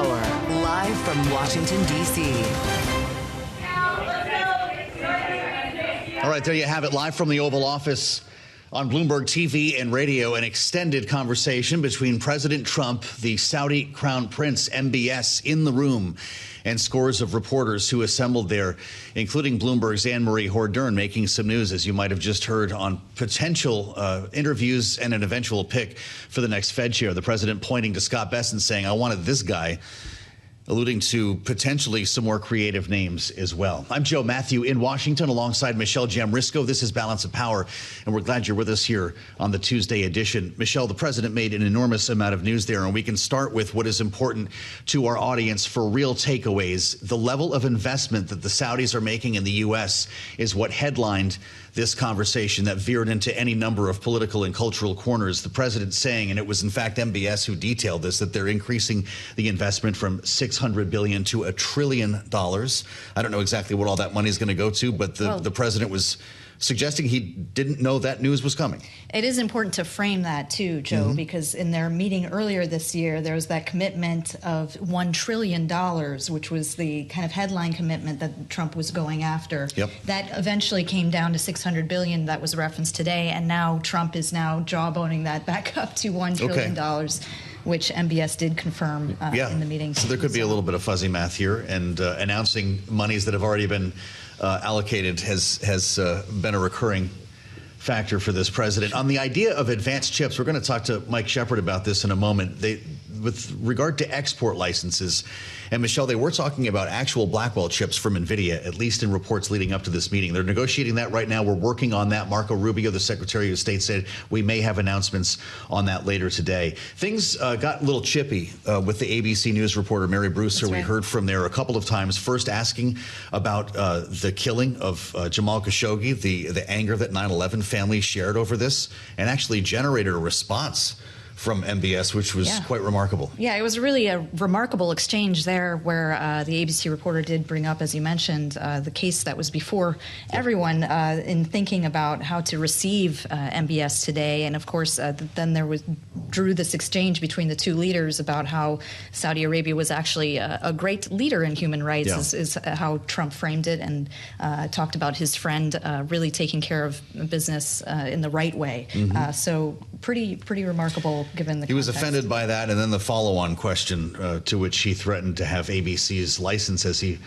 Power, live from Washington, D.C. All right, there you have it, live from the Oval Office on Bloomberg TV and radio, an extended conversation between President Trump, the Saudi Crown Prince, MBS, in the room, and scores of reporters who assembled there, including Bloomberg's Anne-Marie Hordern, making some news, as you might have just heard, on potential interviews and an eventual pick for the next Fed chair. The president pointing to Scott Bessent saying, I wanted this guy, alluding to potentially some more creative names as well. I'm Joe Mathieu in Washington alongside Michelle Jamrisko. This is Balance of Power, and we're glad you're with us here on the Tuesday edition. Michelle, the president made an enormous amount of news there, and we can start with what is important to our audience for real takeaways. The level of investment that the Saudis are making in the U.S. is what headlined this conversation that veered into any number of political and cultural corners. The president saying, and it was in fact MBS who detailed this, that they're increasing the investment from $600 billion to $1 trillion. I don't know exactly what all that money is going to go to, but the president was suggesting he didn't know that news was coming. It is important to frame that too, Joe, because in their meeting earlier this year, there was that commitment of $1 trillion, which was the kind of headline commitment that Trump was going after. That eventually came down to $600 billion that was referenced today, and now Trump is now jawboning that back up to $1 trillion. Which MBS did confirm in the meeting. So there could be a little bit of fuzzy math here, and announcing monies that have already been allocated has been a recurring factor for this president. On the idea of advanced chips, we're going to talk to Mike Shepard about this in a moment. With regard to export licenses, and Michelle, they were talking about actual Blackwell chips from NVIDIA, at least in reports leading up to this meeting. They're negotiating that right now. We're working on that. Marco Rubio, the Secretary of State, said we may have announcements on that later today. Things got a little chippy with the ABC News reporter, Mary Brewster. We heard from there a couple of times, first asking about the killing of Jamal Khashoggi, the anger that 9/11 families shared over this, and actually generated a response from MBS, which was quite remarkable. Yeah, it was really a remarkable exchange there where the ABC reporter did bring up, as you mentioned, the case that was before everyone in thinking about how to receive MBS today. And of course, then there drew this exchange between the two leaders about how Saudi Arabia was actually a great leader in human rights, is how Trump framed it, and talked about his friend really taking care of business in the right way. So pretty remarkable. Given the he was offended by that, and then the follow-on question to which he threatened to have ABC's license as he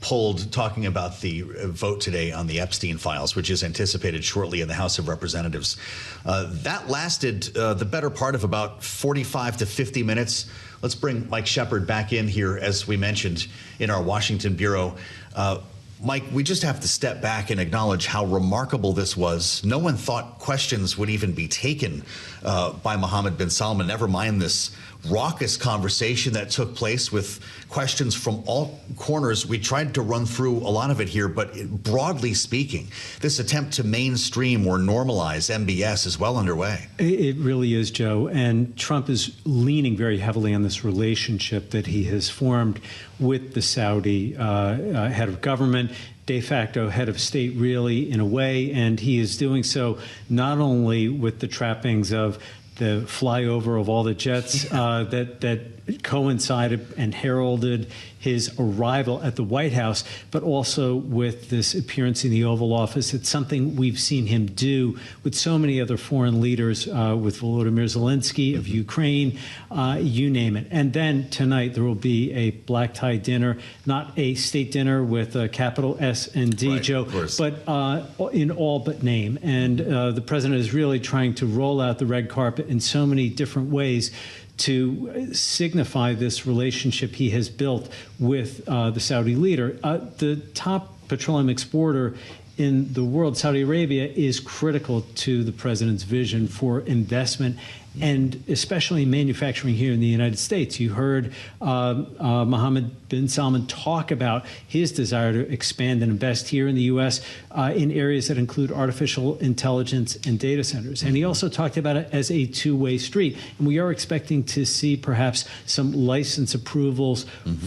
pulled, talking about the vote today on the Epstein files, which is anticipated shortly in the House of Representatives. That lasted the better part of about 45 to 50 minutes. Let's bring Mike Shepard back in here, as we mentioned, in our Washington bureau. Mike, we just have to step back and acknowledge how remarkable this was. No one thought questions would even be taken by Mohammed bin Salman, never mind this raucous conversation that took place with questions from all corners. We tried to run through a lot of it here, but broadly speaking, this attempt to mainstream or normalize MBS is well underway. It really is, Joe. And Trump is leaning very heavily on this relationship that he has formed with the Saudi head of government, de facto head of state, really, in a way. And he is doing so not only with the trappings of the flyover of all the jets that coincided and heralded his arrival at the White House, but also with this appearance in the Oval Office. It's something we've seen him do with so many other foreign leaders, with Volodymyr Zelensky of Ukraine, you name it. And then tonight there will be a black tie dinner, not a state dinner with a capital S and D, Joe, but in all but name. And the president is really trying to roll out the red carpet in so many different ways to signify this relationship he has built with the Saudi leader. The top petroleum exporter in the world, Saudi Arabia, is critical to the president's vision for investment, and especially manufacturing here in the United States. You heard Mohammed bin Salman talk about his desire to expand and invest here in the U.S. In areas that include artificial intelligence and data centers. And he also talked about it as a two-way street. And we are expecting to see perhaps some license approvals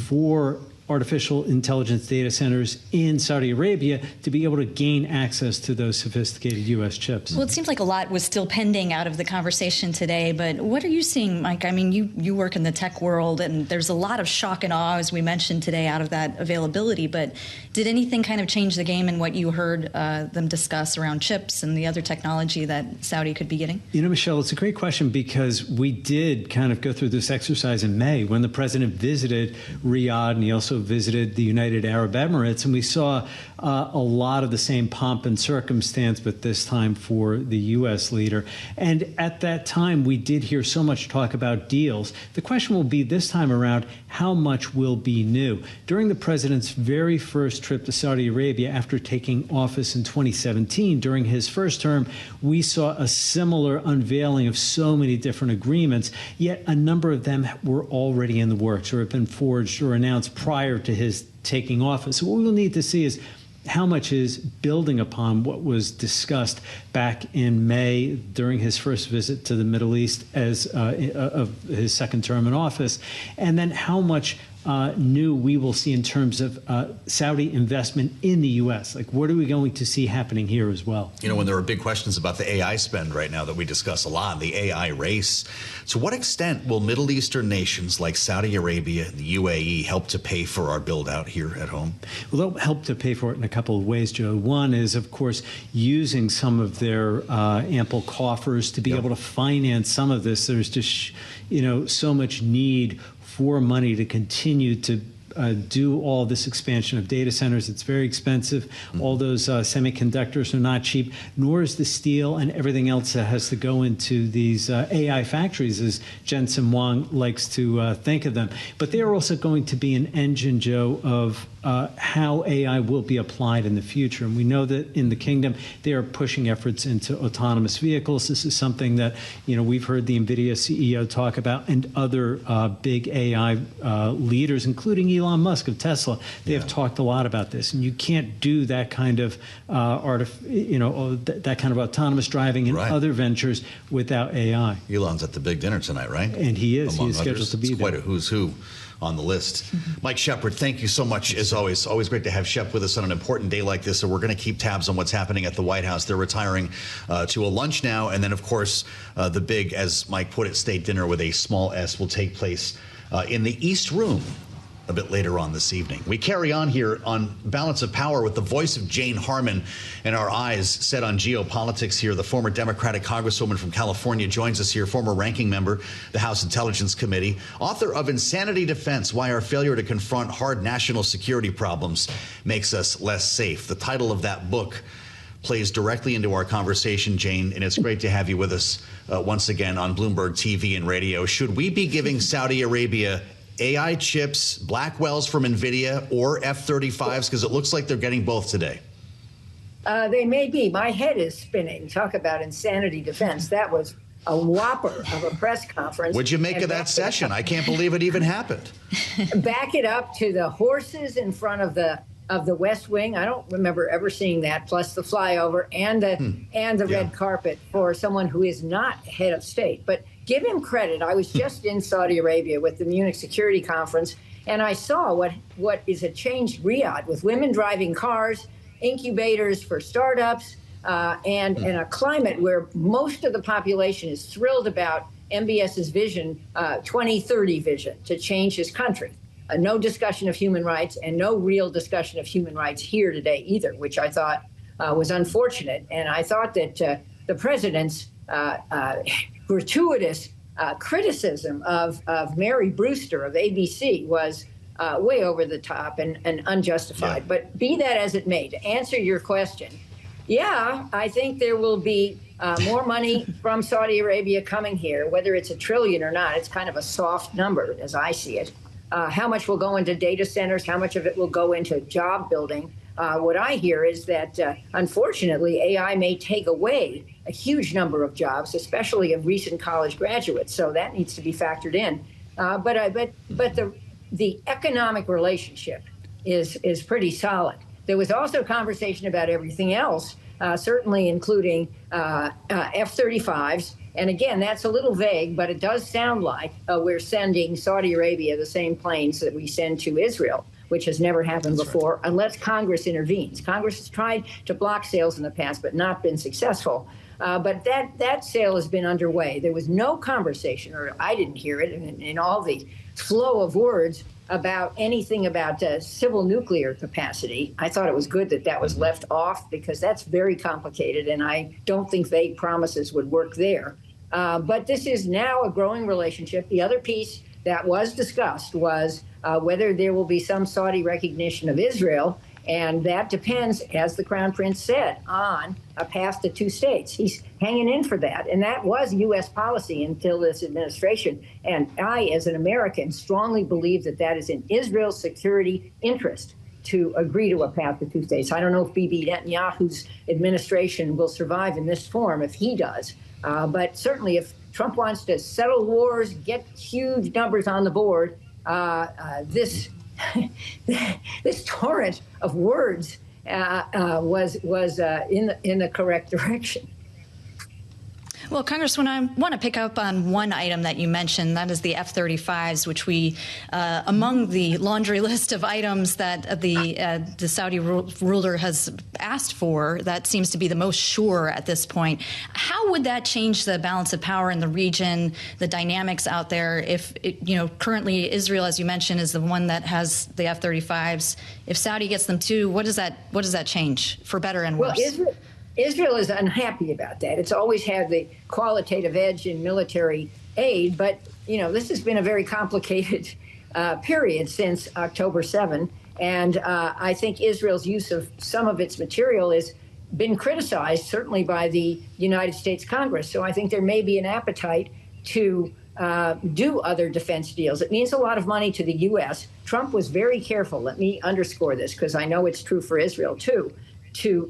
for artificial intelligence data centers in Saudi Arabia to be able to gain access to those sophisticated U.S. chips. Well, it seems like a lot was still pending out of the conversation today, but what are you seeing, Mike? I mean, you work in the tech world, and there's a lot of shock and awe, as we mentioned today, out of that availability, but did anything kind of change the game in what you heard them discuss around chips and the other technology that Saudi could be getting? You know, Michelle, it's a great question, because we did kind of go through this exercise in May when the president visited Riyadh, and he also visited the United Arab Emirates, and we saw a lot of the same pomp and circumstance, but this time for the U.S. leader. And at that time, we did hear so much talk about deals. The question will be this time around, how much will be new? During the president's very first trip to Saudi Arabia after taking office in 2017, during his first term, we saw a similar unveiling of so many different agreements, yet a number of them were already in the works or have been forged or announced prior to his taking office. So what we'll need to see is how much is building upon what was discussed back in May during his first visit to the Middle East as of his second term in office, and then how much new we will see in terms of Saudi investment in the U.S. Like, what are we going to see happening here as well? You know, when there are big questions about the AI spend right now that we discuss a lot, the AI race, to what extent will Middle Eastern nations like Saudi Arabia and the UAE help to pay for our build out here at home? Well, they'll help to pay for it in a couple of ways, Joe. One is, of course, using some of their ample coffers to be able to finance some of this. There's just, you know, so much need for money to continue to do all this expansion of data centers. It's very expensive. All those semiconductors are not cheap, nor is the steel and everything else that has to go into these AI factories, as Jensen Huang likes to think of them. But they're also going to be an engine, Joe, of how AI will be applied in the future. And we know that in the kingdom, they are pushing efforts into autonomous vehicles. This is something that, you know, we've heard the NVIDIA CEO talk about, and other big AI leaders, including Elon Musk of Tesla. They have talked a lot about this. And you can't do that kind of that kind of autonomous driving and other ventures without AI. Elon's at the big dinner tonight, right? And he is. He is scheduled to be there. It's quite a who's who on the list. Mike Shepard, thank you so much, as always. Always great to have Shep with us on an important day like this. So we're going to keep tabs on what's happening at the White House. They're retiring to a lunch now. And then, of course, the big, as Mike put it, state dinner with a small S will take place in the East Room a bit later on this evening. We carry on here on Balance of Power with the voice of Jane Harman and our eyes set on geopolitics here. The former Democratic Congresswoman from California joins us here, former ranking member, the House Intelligence Committee, author of Insanity Defense, Why Our Failure to Confront Hard National Security Problems Makes Us Less Safe. The title of that book plays directly into our conversation, Jane, and it's great to have you with us once again on Bloomberg TV and radio. Should we be giving Saudi Arabia AI chips, Blackwells from NVIDIA, or F-35s? Because it looks like they're getting both today. They may be. My head is spinning. Talk about insanity defense. That was a whopper of a press conference. What'd you make of that session? I can't believe it even happened. Back it up to the horses in front of the West Wing. I don't remember ever seeing that, plus the flyover and the red carpet for someone who is not head of state. But give him credit. I was just in Saudi Arabia with the Munich Security Conference, and I saw what is a changed Riyadh with women driving cars, incubators for startups, and a climate where most of the population is thrilled about MBS's vision, 2030 vision, to change his country. No discussion of human rights, and no real discussion of human rights here today either, which I thought was unfortunate. And I thought that the president's gratuitous criticism of Mary Brewster of ABC was way over the top and unjustified. But be that as it may, to answer your question, I think there will be more money from Saudi Arabia coming here, whether it's $1 trillion or not. It's kind of a soft number as I see it. How much will go into data centers? How much of it will go into job building? What I hear is that, unfortunately, AI may take away a huge number of jobs, especially of recent college graduates. So that needs to be factored in. But the economic relationship is pretty solid. There was also conversation about everything else, certainly including F-35s. And again, that's a little vague, but it does sound like we're sending Saudi Arabia the same planes that we send to Israel. which has never happened before, unless Congress intervenes. Congress has tried to block sales in the past, but not been successful. But that sale has been underway. There was no conversation, or I didn't hear it in all the flow of words about anything about civil nuclear capacity. I thought it was good that that was left off because that's very complicated, and I don't think vague promises would work there. But this is now a growing relationship. The other piece that was discussed was whether there will be some Saudi recognition of Israel. And that depends, as the Crown Prince said, on a path to two states. He's hanging in for that. And that was U.S. policy until this administration. And I, as an American, strongly believe that that is in Israel's security interest to agree to a path to two states. I don't know if Bibi Netanyahu's administration will survive in this form if he does. But certainly if Trump wants to settle wars, get huge numbers on the board, this torrent of words was in the correct direction. Well, Congresswoman, I want to pick up on one item that you mentioned. That is the F-35s, which we, among the laundry list of items that the Saudi ruler has asked for, that seems to be the most sure at this point. How would that change the balance of power in the region, the dynamics out there? If currently Israel, as you mentioned, is the one that has the F-35s. If Saudi gets them too, what does that change for better and worse? Well, Israel is unhappy about that. It's always had the qualitative edge in military aid, but this has been a very complicated period since October 7, and I think Israel's use of some of its material has been criticized, certainly by the United States Congress. So I think there may be an appetite to do other defense deals. It means a lot of money to the U.S. Trump was very careful. Let me underscore this because I know it's true for Israel too.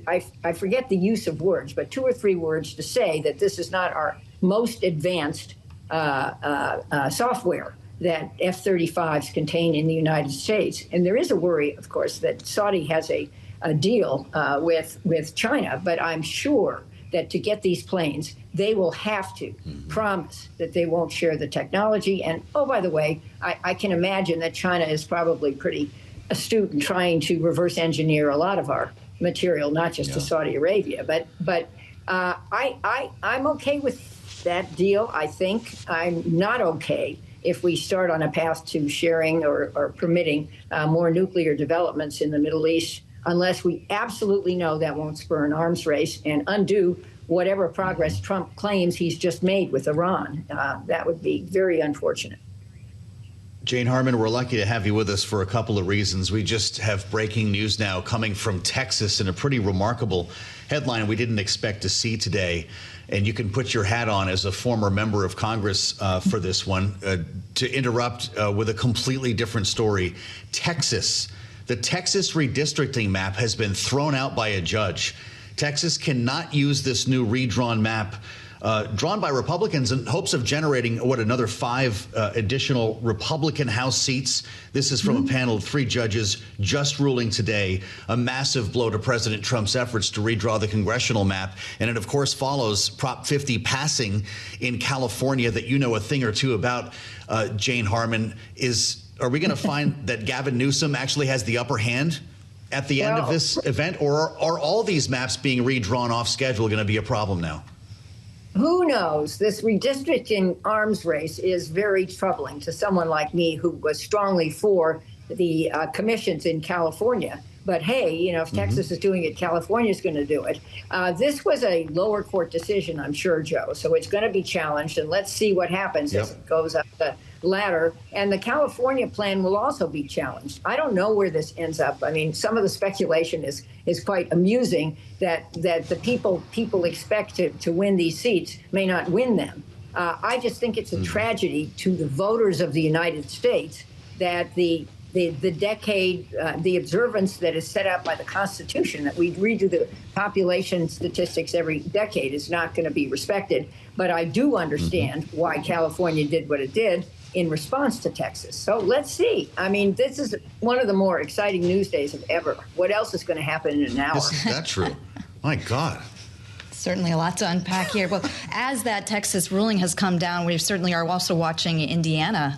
I forget the use of words, but 2 or 3 words to say that this is not our most advanced software that F-35s contain in the United States. And there is a worry, of course, that Saudi has a deal with China, but I'm sure that to get these planes, they will have to promise that they won't share the technology. And, oh, by the way, I can imagine that China is probably pretty astute in trying to reverse engineer a lot of our material, not just to Saudi Arabia, but I'm okay with that deal. I think I'm not okay if we start on a path to sharing or permitting more nuclear developments in the Middle East, unless we absolutely know that won't spur an arms race and undo whatever progress Trump claims he's just made with Iran. That would be very unfortunate. Jane Harman, we're lucky to have you with us for a couple of reasons. We just have breaking news now coming from Texas and a pretty remarkable headline we didn't expect to see today. And you can put your hat on as a former member of Congress for this one to interrupt with a completely different story. Texas, the Texas redistricting map has been thrown out by a judge. Texas cannot use this new redrawn map drawn by Republicans in hopes of generating, another 5 additional Republican House seats. This is from a panel of 3 judges just ruling today, a massive blow to President Trump's efforts to redraw the congressional map. And it, of course, follows Prop 50 passing in California that you know a thing or two about, Jane Harman. Are we going to find that Gavin Newsom actually has the upper hand at the end of this event? Or are all these maps being redrawn off schedule going to be a problem now? Who knows? This redistricting arms race is very troubling to someone like me who was strongly for the commissions in California. But hey, if Texas is doing it, California's going to do it. This was a lower court decision, I'm sure, Joe. So it's going to be challenged, and let's see what happens as it goes up the ladder. And the California plan will also be challenged. I don't know where this ends up. I mean, some of the speculation is quite amusing that the people expect to win these seats may not win them. I just think it's a tragedy to the voters of the United States that the decade, the observance that is set out by the Constitution, that we redo the population statistics every decade, is not going to be respected. But I do understand why California did what it did in response to Texas. So let's see. I mean, this is one of the more exciting news days of ever. What else is going to happen in an hour? Isn't that true? My God. Certainly a lot to unpack here. Well, as that Texas ruling has come down, we certainly are also watching Indiana.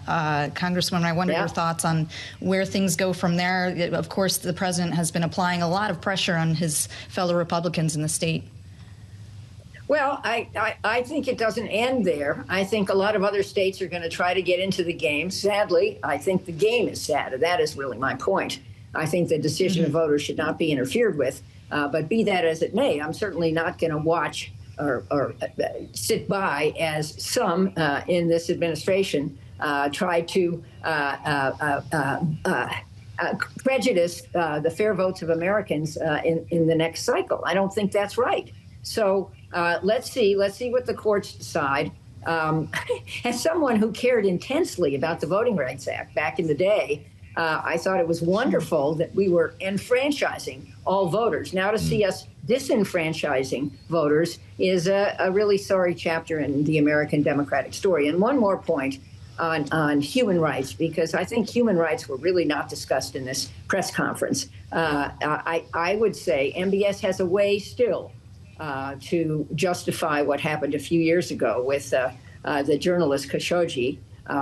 Congresswoman, I wonder your thoughts on where things go from there. Of course, the president has been applying a lot of pressure on his fellow Republicans in the state. Well, I think it doesn't end there. I think a lot of other states are going to try to get into the game. Sadly, I think the game is sad. That is really my point. I think the decision of voters should not be interfered with. But be that as it may, I'm certainly not going to watch or sit by as some in this administration try to prejudice the fair votes of Americans in the next cycle. I don't think that's right. So let's see what the courts decide. As someone who cared intensely about the Voting Rights Act back in the day, I thought it was wonderful that we were enfranchising all voters. Now to see us disenfranchising voters is a really sorry chapter in the American democratic story. And one more point on human rights, because I think human rights were really not discussed in this press conference. I would say MBS has a way still to justify what happened a few years ago with the journalist Khashoggi.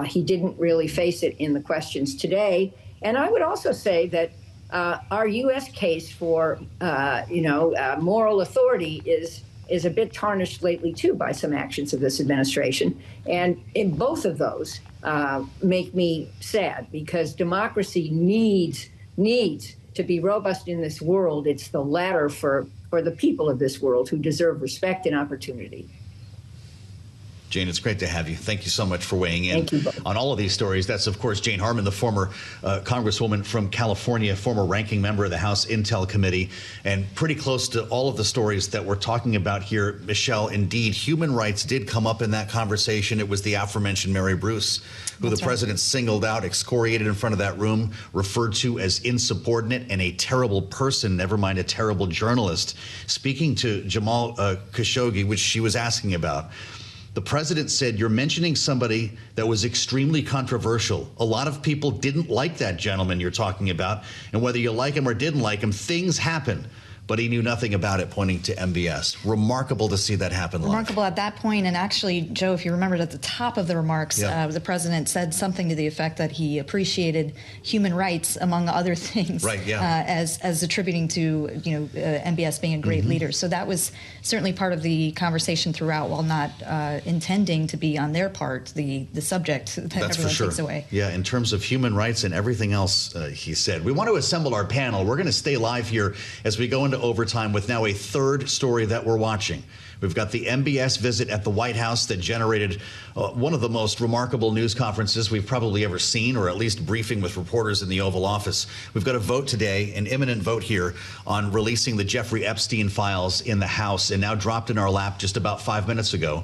He didn't really face it in the questions today. And I would also say that our U.S. case for, moral authority is a bit tarnished lately, too, by some actions of this administration. And in both of those make me sad, because democracy needs to be robust in this world. It's the latter for the people of this world who deserve respect and opportunity. Jeanne, it's great to have you. Thank you so much for weighing in Thank you both. on all of these stories. That's, of course, Jeanne Harman, the former Congresswoman from California, former ranking member of the House Intel Committee, and pretty close to all of the stories that we're talking about here. Michelle, indeed, human rights did come up in that conversation. It was the aforementioned Mary Bruce, who the president singled out, excoriated in front of that room, referred to as insubordinate and a terrible person, never mind a terrible journalist. Speaking to Jamal Khashoggi, which she was asking about, the president said, you're mentioning somebody that was extremely controversial. A lot of people didn't like that gentleman you're talking about. And whether you like him or didn't like him, things happen. But he knew nothing about it, pointing to MBS. Remarkable to see that happen live. Remarkable at that point. And actually, Joe, if you remembered at the top of the remarks, the president said something to the effect that he appreciated human rights, among other things, as attributing to MBS being a great leader. So that was certainly part of the conversation throughout, while not intending to be on their part the subject that everyone takes away. Yeah, in terms of human rights and everything else, he said. We want to assemble our panel. We're going to stay live here as we go into overtime with now a third story that we're watching. We've got the MBS visit at the White House that generated one of the most remarkable news conferences we've probably ever seen, or at least briefing with reporters in the Oval Office. We've got a vote today, an imminent vote here, on releasing the Jeffrey Epstein files in the House, and now dropped in our lap just about 5 minutes ago,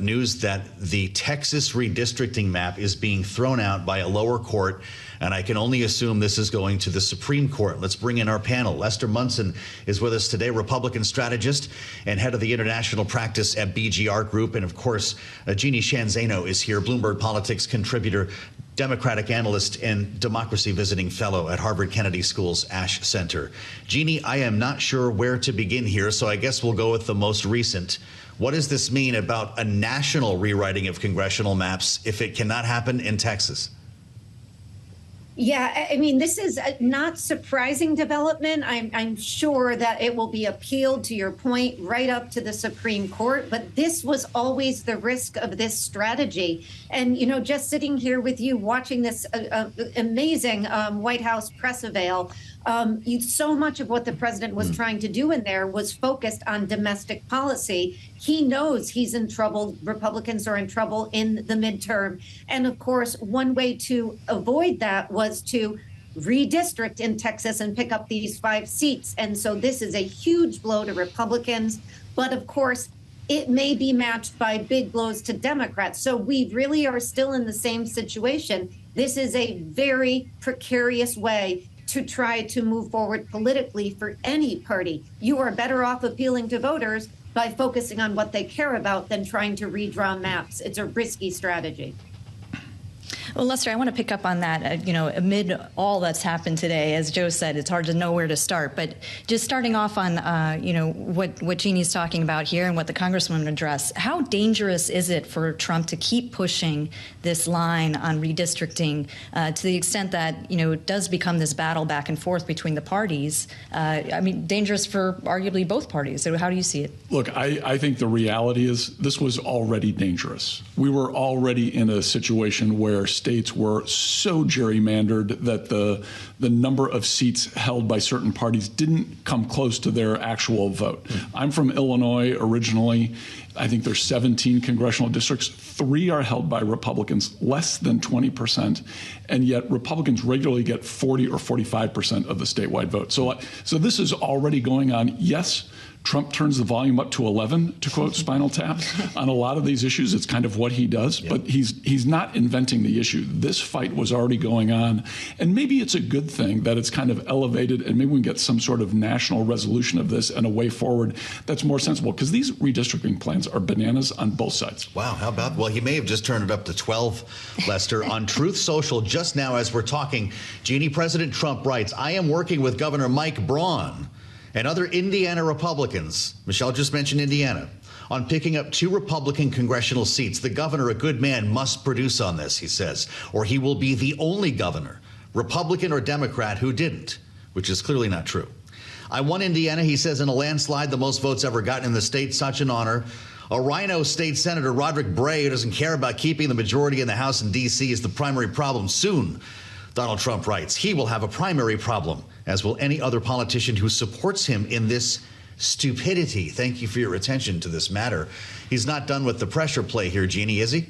news that the Texas redistricting map is being thrown out by a lower court, and I can only assume this is going to the Supreme Court. Let's bring in our panel. Lester Munson is with us today, Republican strategist and head of the international practice at BGR Group. And of course, Jeanne Zaino is here, Bloomberg Politics contributor, Democratic analyst, and democracy visiting fellow at Harvard Kennedy School's Ash Center. Jeanne, I am not sure where to begin here, so I guess we'll go with the most recent. What does this mean about a national rewriting of congressional maps if it cannot happen in Texas? Yeah, I mean, this is a not surprising development. I'm sure that it will be appealed, to your point, right up to the Supreme Court. But this was always the risk of this strategy. And, just sitting here with you watching this amazing White House press avail, so much of what the president was trying to do in there was focused on domestic policy. He knows he's in trouble. Republicans are in trouble in the midterm. And of course, one way to avoid that was to redistrict in Texas and pick up these 5 seats. And so this is a huge blow to Republicans. But of course, it may be matched by big blows to Democrats. So we really are still in the same situation. This is a very precarious way to try to move forward politically for any party. You are better off appealing to voters by focusing on what they care about than trying to redraw maps. It's a risky strategy. Well, Lester, I want to pick up on that. Amid all that's happened today, as Joe said, it's hard to know where to start. But just starting off on, what Jeanne's talking about here and what the Congresswoman addressed, how dangerous is it for Trump to keep pushing this line on redistricting to the extent that, it does become this battle back and forth between the parties? Dangerous for arguably both parties. So how do you see it? Look, I think the reality is this was already dangerous. We were already in a situation where states were so gerrymandered that the number of seats held by certain parties didn't come close to their actual vote. I'm from Illinois originally. I think there's 17 congressional districts. 3 are held by Republicans, less than 20%, and yet Republicans regularly get 40 or 45% of the statewide vote. So this is already going on. Yes, Trump turns the volume up to 11, to quote Spinal Tap. On a lot of these issues, it's kind of what he does, but he's not inventing the issue. This fight was already going on, and maybe it's a good thing that it's kind of elevated, and maybe we can get some sort of national resolution of this and a way forward that's more sensible, because these redistricting plans are bananas on both sides. Wow, how about, well, he may have just turned it up to 12, Lester. On Truth Social, just now as we're talking, Jeanne, President Trump writes, I am working with Governor Mike Braun and other Indiana Republicans, Michelle just mentioned Indiana, on picking up 2 Republican congressional seats. The governor, a good man, must produce on this, he says, or he will be the only governor, Republican or Democrat, who didn't, which is clearly not true. I won Indiana, he says, in a landslide, the most votes ever gotten in the state, such an honor. A Rhino State Senator, Roderick Bray, who doesn't care about keeping the majority in the House in D.C., is the primary problem. Soon, Donald Trump writes, he will have a primary problem, as will any other politician who supports him in this stupidity. Thank you for your attention to this matter. He's not done with the pressure play here, Jeanne, is he?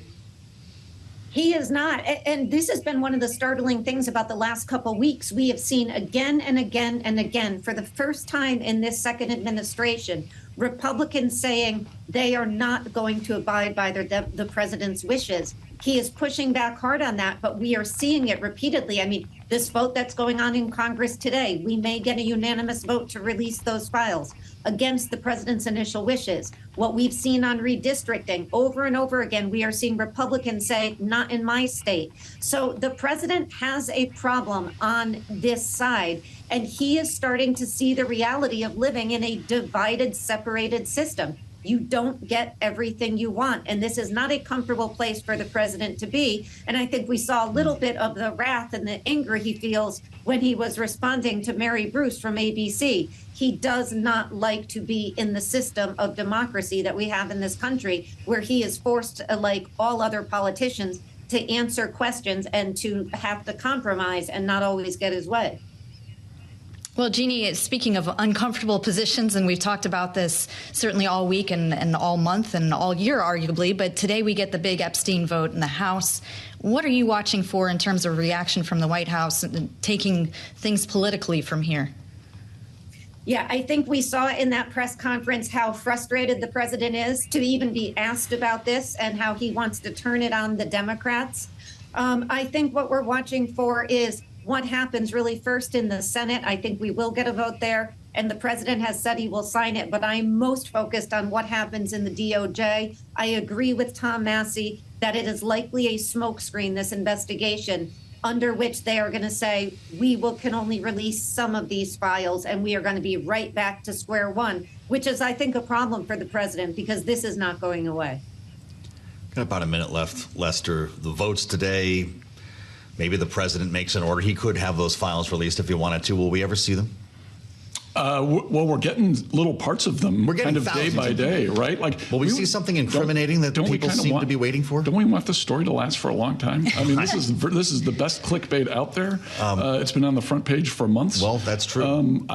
He is not. And this has been one of the startling things about the last couple of weeks. We have seen again and again and again, for the first time in this second administration, Republicans saying they are not going to abide by the president's wishes. He is pushing back hard on that, but we are seeing it repeatedly. This vote that's going on in Congress today, we may get a unanimous vote to release those files against the president's initial wishes. What we've seen on redistricting over and over again, we are seeing Republicans say, not in my state. So the president has a problem on this side, and he is starting to see the reality of living in a divided, separated system. You don't get everything you want. And this is not a comfortable place for the president to be. And I think we saw a little bit of the wrath and the anger he feels when he was responding to Mary Bruce from ABC. He does not like to be in the system of democracy that we have in this country, where he is forced, like all other politicians, to answer questions and to have to compromise and not always get his way. Well, Jeanne, speaking of uncomfortable positions, and we've talked about this certainly all week and all month and all year, arguably, but today we get the big Epstein vote in the House. What are you watching for in terms of reaction from the White House and taking things politically from here? Yeah, I think we saw in that press conference how frustrated the president is to even be asked about this and how he wants to turn it on the Democrats. I think what we're watching for is what happens really first in the Senate. I think we will get a vote there, and the president has said he will sign it, but I'm most focused on what happens in the DOJ. I agree with Tom Massey that it is likely a smokescreen, this investigation, under which they are going to say, we can only release some of these files, and we are going to be right back to square one, which is, I think, a problem for the president, because this is not going away. Got about a minute left, Lester. The votes today, maybe the president makes an order. He could have those files released if he wanted to. Will we ever see them? Well, we're getting little parts of them. We're getting kind of day by day, right? Will we see something incriminating that people seem to be waiting for? Don't we want the story to last for a long time? This is the best clickbait out there. It's been on the front page for months. Well, that's true.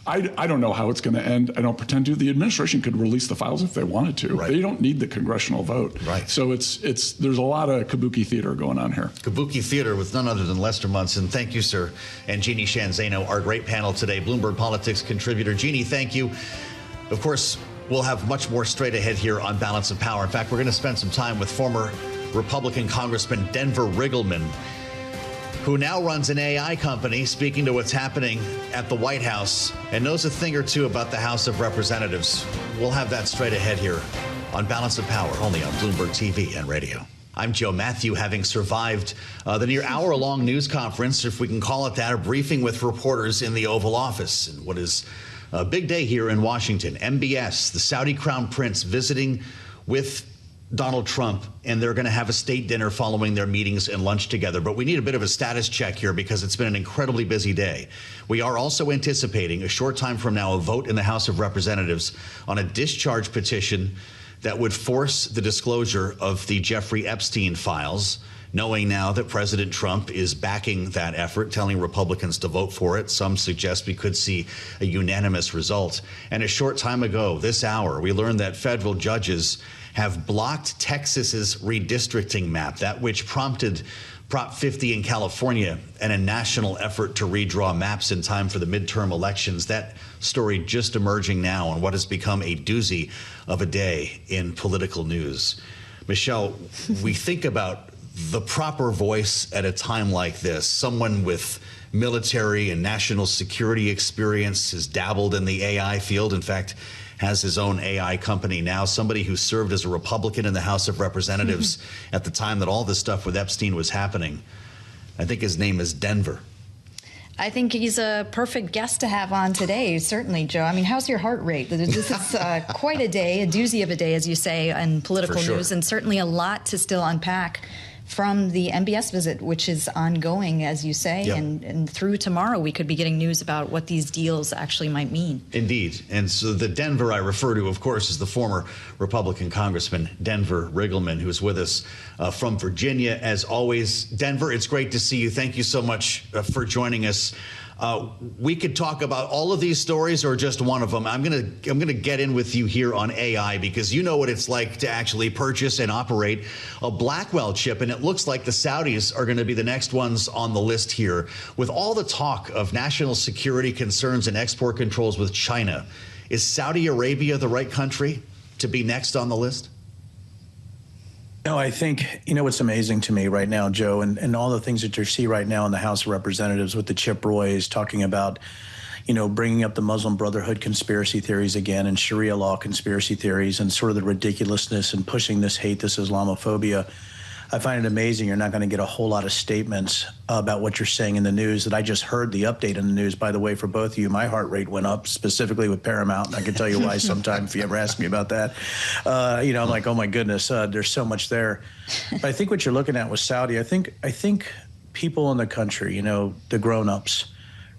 I don't know how it's going to end. I don't pretend to. The administration could release the files if they wanted to. Right. They don't need the congressional vote. Right. So there's a lot of kabuki theater going on here. Kabuki theater with none other than Lester Munson. Thank you, sir. And Jeanne Zaino, our great panel today. Bloomberg Politics contributor. Jeanne, thank you. Of course, we'll have much more straight ahead here on Balance of Power. In fact, we're going to spend some time with former Republican Congressman Denver Riggleman, who now runs an AI company, speaking to what's happening at the White House and knows a thing or two about the House of Representatives. We'll have that straight ahead here on Balance of Power, only on Bloomberg TV and radio. I'm Joe. Mathieu, having survived the near hour-long news conference, if we can call it that, a briefing with reporters in the Oval Office. And what is a big day here in Washington. MBS, the Saudi Crown Prince, visiting with Donald Trump, and they're going to have a state dinner following their meetings and lunch together. But we need a bit of a status check here because it's been an incredibly busy day. We are also anticipating a short time from now a vote in the House of Representatives on a discharge petition that would force the disclosure of the Jeffrey Epstein files, knowing now that President Trump is backing that effort, telling Republicans to vote for it. Some suggest we could see a unanimous result. And a short time ago, this hour, we learned that federal judges have blocked Texas's redistricting map, that which prompted Prop 50 in California and a national effort to redraw maps in time for the midterm elections. That story just emerging now on what has become a doozy of a day in political news. Michelle, we think about the proper voice at a time like this, someone with military and national security experience, has dabbled in the AI field, in fact, has his own AI company now, somebody who served as a Republican in the House of Representatives at the time that all this stuff with Epstein was happening. I think his name is Denver. I think he's a perfect guest to have on today, certainly, Joe. I mean, how's your heart rate? This is quite a day, a doozy of a day, as you say, in political news, and certainly a lot to still unpack from the MBS visit, which is ongoing, as you say, Yep. and through tomorrow we could be getting news about what these deals actually might mean. Indeed. And so the Denver I refer to, of course, is the former Republican Congressman Denver Riggleman, who's with us from Virginia. As always, Denver, it's great to see you. Thank you so much for joining us. We could talk about all of these stories or just one of them. I'm gonna get in with you here on AI because you know what it's like to actually purchase and operate a Blackwell chip, and it looks like the Saudis are going to be the next ones on the list here. With all the talk of national security concerns and export controls with China, is Saudi Arabia the right country to be next on the list? No, I think, what's amazing to me right now, Joe, and all the things that you see right now in the House of Representatives with the Chip Roys talking about, bringing up the Muslim Brotherhood conspiracy theories again and Sharia law conspiracy theories and sort of the ridiculousness and pushing this hate, this Islamophobia. I find it amazing you're not going to get a whole lot of statements about what you're saying in the news. That I just heard the update in the news, by the way, for both of you. My heart rate went up, specifically with Paramount. And I can tell you why sometime if you ever ask me about that. I'm like, oh, my goodness, there's so much there. But I think what you're looking at with Saudi, I think people in the country, the grown-ups,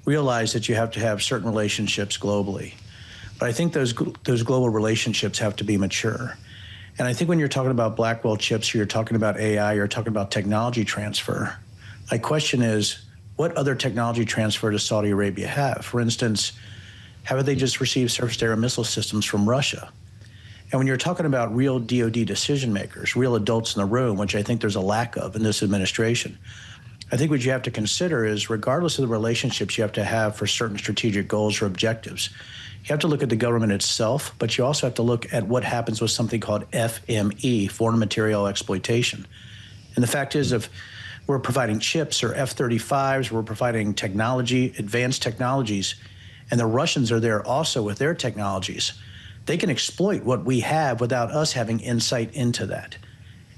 realize that you have to have certain relationships globally. But I think those global relationships have to be mature. And I think when you're talking about Blackwell chips, or you're talking about AI, you're talking about technology transfer. My question is, what other technology transfer does Saudi Arabia have? For instance, haven't they just received surface-to-air missile systems from Russia? And when you're talking about real DoD decision makers, real adults in the room, which I think there's a lack of in this administration, I think what you have to consider is, regardless of the relationships you have to have for certain strategic goals or objectives, you have to look at the government itself, but you also have to look at what happens with something called FME, foreign material exploitation. And the fact is, if we're providing chips or F-35s, we're providing technology, advanced technologies, and the Russians are there also with their technologies, they can exploit what we have without us having insight into that.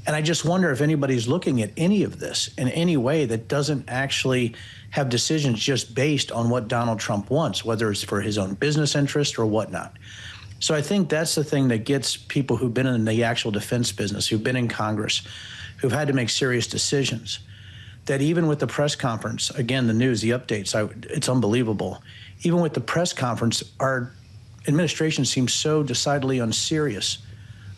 And I just wonder if anybody's looking at any of this in any way that doesn't actually have decisions just based on what Donald Trump wants, whether it's for his own business interest or whatnot. So I think that's the thing that gets people who've been in the actual defense business, who've been in Congress, who've had to make serious decisions, that even with the press conference, again, the news, the updates, it's unbelievable. Even with the press conference, our administration seems so decidedly unserious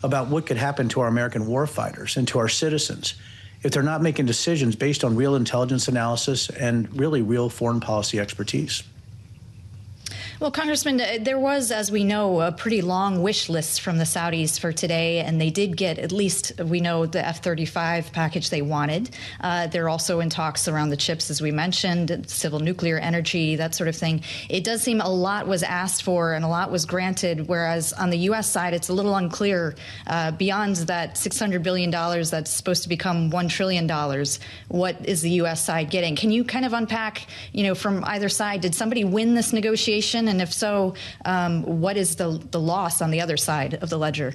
about what could happen to our American warfighters and to our citizens if they're not making decisions based on real intelligence analysis and really real foreign policy expertise. Well, Congressman, there was, as we know, a pretty long wish list from the Saudis for today, and they did get, at least we know, the F-35 package they wanted. They're also in talks around the chips, as we mentioned, civil nuclear energy, that sort of thing. It does seem a lot was asked for and a lot was granted, whereas on the U.S. side, it's a little unclear. Beyond that $600 billion that's supposed to become $1 trillion, what is the U.S. side getting? Can you kind of unpack, from either side, did somebody win this negotiation? And if so, what is the loss on the other side of the ledger?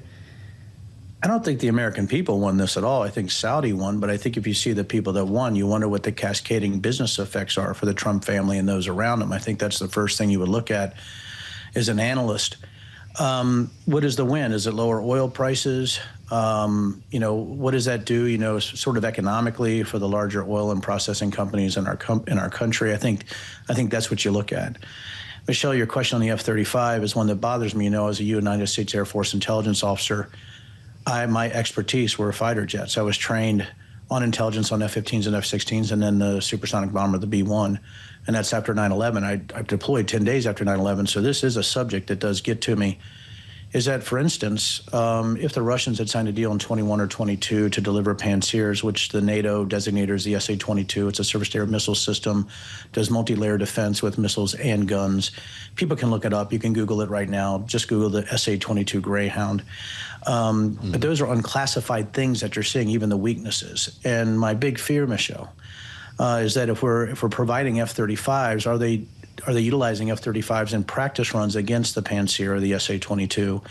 I don't think the American people won this at all. I think Saudi won, but I think if you see the people that won, you wonder what the cascading business effects are for the Trump family and those around them. I think that's the first thing you would look at as an analyst. What is the win? Is it lower oil prices? What does that do, sort of economically for the larger oil and processing companies in our country? I think that's what you look at. Michelle, your question on the F-35 is one that bothers me. As a United States Air Force intelligence officer, my expertise were fighter jets. I was trained on intelligence on F-15s and F-16s, and then the supersonic bomber, the B-1. And that's after 9/11. I deployed 10 days after 9/11. So this is a subject that does get to me. Is that, for instance, if the Russians had signed a deal in 21 or 22 to deliver Pantsers, which the NATO designator is the SA-22, it's a surface-to-air missile system, does multi-layer defense with missiles and guns. People can look it up. You can Google it right now. Just Google the SA-22 Greyhound. But those are unclassified things that you're seeing, even the weaknesses. And my big fear, Michelle, is that if we're providing F-35s, are they utilizing F-35s in practice runs against the Pantsir or the SA-22?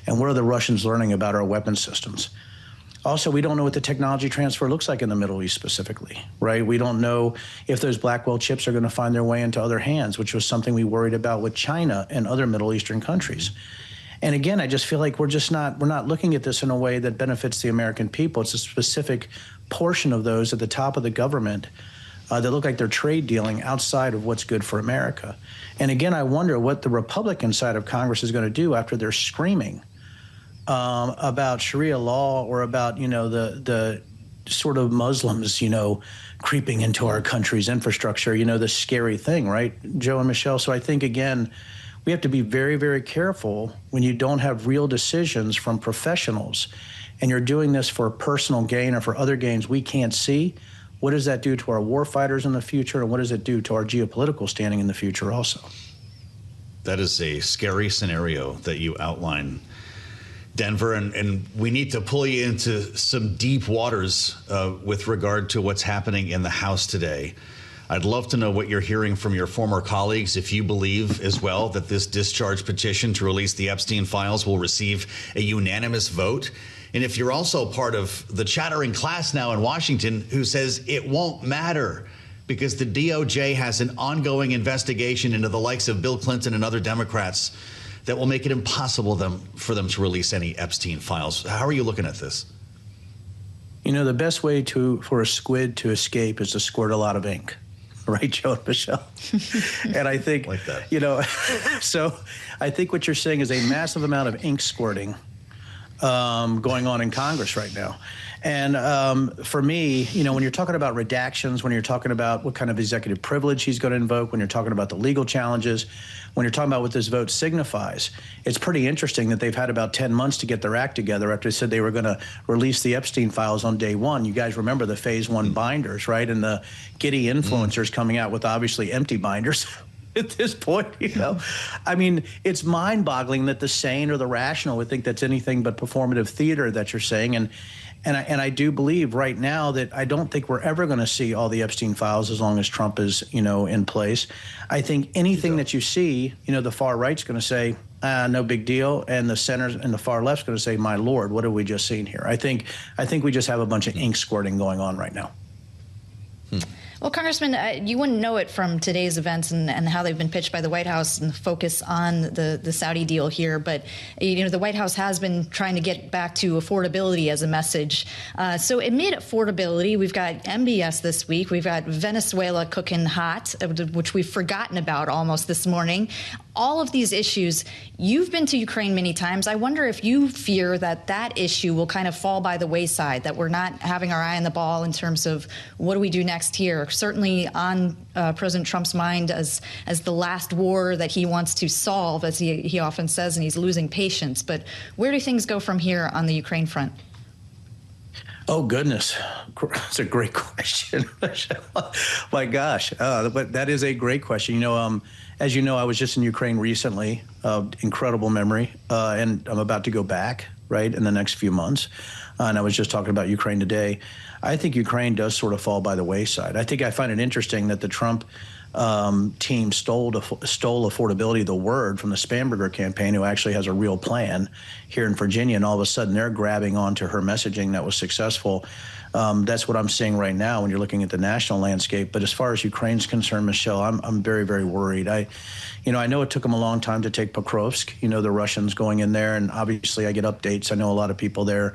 And what are the Russians learning about our weapon systems? Also, we don't know what the technology transfer looks like in the Middle East specifically, right? We don't know if those Blackwell chips are going to find their way into other hands, which was something we worried about with China and other Middle Eastern countries. And again, I just feel like we're not looking at this in a way that benefits the American people. It's a specific portion of those at the top of the government that look like they're trade dealing outside of what's good for America. And again, I wonder what the Republican side of Congress is going to do after they're screaming about Sharia law or about, the sort of Muslims, creeping into our country's infrastructure, the scary thing, right, Joe and Michelle? So I think, again, we have to be very, very careful when you don't have real decisions from professionals and you're doing this for personal gain or for other gains we can't see. What does that do to our war fighters in the future, and what does it do to our geopolitical standing in the future also? That is a scary scenario that you outline, Denver, and we need to pull you into some deep waters with regard to what's happening in the House today. I'd love to know what you're hearing from your former colleagues, if you believe as well that this discharge petition to release the Epstein files will receive a unanimous vote. And if you're also part of the chattering class now in Washington who says it won't matter because the DOJ has an ongoing investigation into the likes of Bill Clinton and other Democrats that will make it impossible for them to release any Epstein files. How are you looking at this? The best way for a squid to escape is to squirt a lot of ink. Right, Joe and Michelle? And I think, like that. So I think what you're saying is a massive amount of ink squirting going on in Congress right now. And for me, when you're talking about redactions, when you're talking about what kind of executive privilege he's going to invoke, when you're talking about the legal challenges, when you're talking about what this vote signifies, it's pretty interesting that they've had about 10 months to get their act together after they said they were going to release the Epstein files on day one. You guys remember the phase one binders, right? And the giddy influencers coming out with obviously empty binders. At this point, I mean, it's mind-boggling that the sane or the rational would think that's anything but performative theater that you're saying. And I do believe right now that I don't think we're ever going to see all the Epstein files as long as Trump is, in place. I think anything that you see, the far right's going to say, no big deal, and the center and the far left's going to say, my Lord, what have we just seen here? I think we just have a bunch of ink squirting going on right now. Well, Congressman, you wouldn't know it from today's events and how they've been pitched by the White House and the focus on the Saudi deal here. But, the White House has been trying to get back to affordability as a message. So amid affordability, we've got MBS this week. We've got Venezuela cooking hot, which we've forgotten about almost this morning. All of these issues, you've been to Ukraine many times. I wonder if you fear that issue will kind of fall by the wayside, that we're not having our eye on the ball in terms of what do we do next here. Certainly on President Trump's mind as the last war that he wants to solve, as he often says, and he's losing patience. But where do things go from here on the Ukraine front? Oh, goodness. That's a great question. My gosh. But that is a great question. As you know, I was just in Ukraine recently, incredible memory, and I'm about to go back, right, in the next few months. And I was just talking about Ukraine today. I think Ukraine does sort of fall by the wayside. I find it interesting that the Trump team stole affordability, the word, from the Spanberger campaign, who actually has a real plan here in Virginia, and all of a sudden they're grabbing onto her messaging that was successful. That's what I'm seeing right now when you're looking at the national landscape. But as far as Ukraine's concerned, Michelle, I'm very, very worried. I know it took them a long time to take Pokrovsk, the Russians going in there, and obviously I get updates. I know a lot of people there.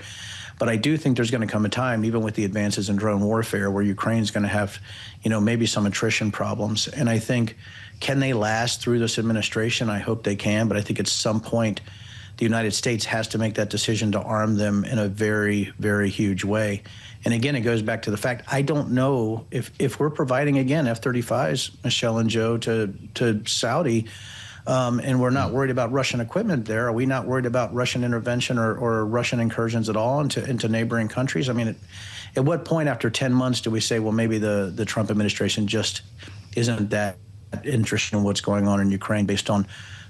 But I do think there's going to come a time, even with the advances in drone warfare, where Ukraine's going to have, maybe some attrition problems. And I think, can they last through this administration? I hope they can. But I think at some point, the United States has to make that decision to arm them in a very, very huge way. And again, it goes back to the fact, I don't know if we're providing, again, F-35s, Michelle and Joe, to Saudi, and we're not worried about Russian equipment there. Are we not worried about Russian intervention or Russian incursions at all into neighboring countries? I mean, at what point after 10 months do we say, well, maybe the Trump administration just isn't that interested in what's going on in Ukraine based on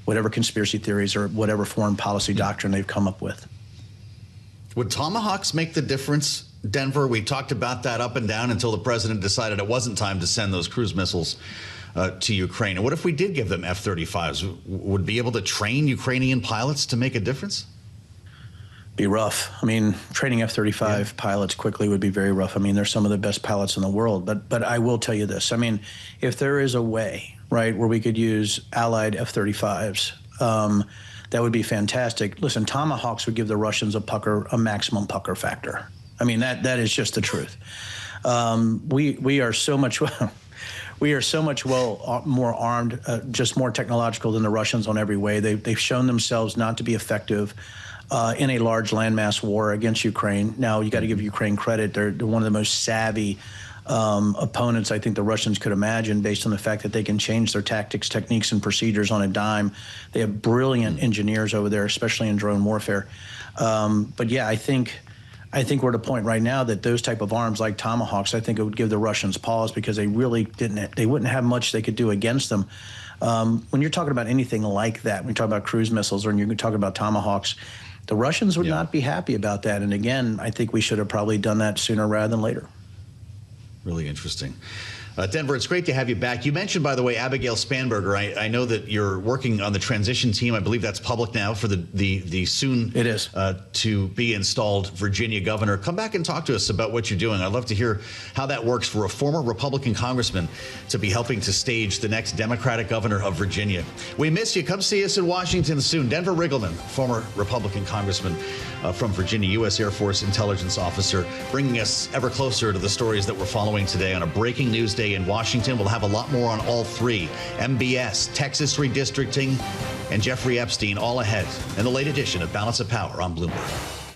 whatever conspiracy theories or whatever foreign policy doctrine they've come up with? Would Tomahawks make the difference, Denver? We talked about that up and down until the president decided it wasn't time to send those cruise missiles to Ukraine. And what if we did give them F-35s? Would be able to train Ukrainian pilots to make a difference? Be rough. I mean, training F-35 pilots quickly would be very rough. I mean, they're some of the best pilots in the world. But I will tell you this. I mean, if there is a way, right, where we could use allied F-35s, that would be fantastic. Listen, Tomahawks would give the Russians a maximum pucker factor. I mean, that is just the truth. We are so much more armed, just more technological than the Russians on every way. They've shown themselves not to be effective in a large landmass war against Ukraine. Now, you got to give Ukraine credit. They're one of the most savvy opponents I think the Russians could imagine, based on the fact that they can change their tactics, techniques, and procedures on a dime. They have brilliant engineers over there, especially in drone warfare. But yeah, I think we're at a point right now that those type of arms like Tomahawks, I think it would give the Russians pause, because they really they wouldn't have much they could do against them. When you're talking about anything like that, when you talk about cruise missiles or you're talking about Tomahawks, the Russians would not be happy about that. And again, I think we should have probably done that sooner rather than later. Really interesting. Denver, it's great to have you back. You mentioned, by the way, Abigail Spanberger. I know that you're working on the transition team. I believe that's public now for the soon it is to be installed Virginia governor. Come back and talk to us about what you're doing. I'd love to hear how that works for a former Republican congressman to be helping to stage the next Democratic governor of Virginia. We miss you. Come see us in Washington soon. Denver Riggleman, former Republican congressman from Virginia, U.S. Air Force intelligence officer, bringing us ever closer to the stories that we're following today on a breaking news day in Washington. We'll have a lot more on all three: MBS, Texas redistricting, and Jeffrey Epstein, all ahead in the late edition of Balance of Power on Bloomberg.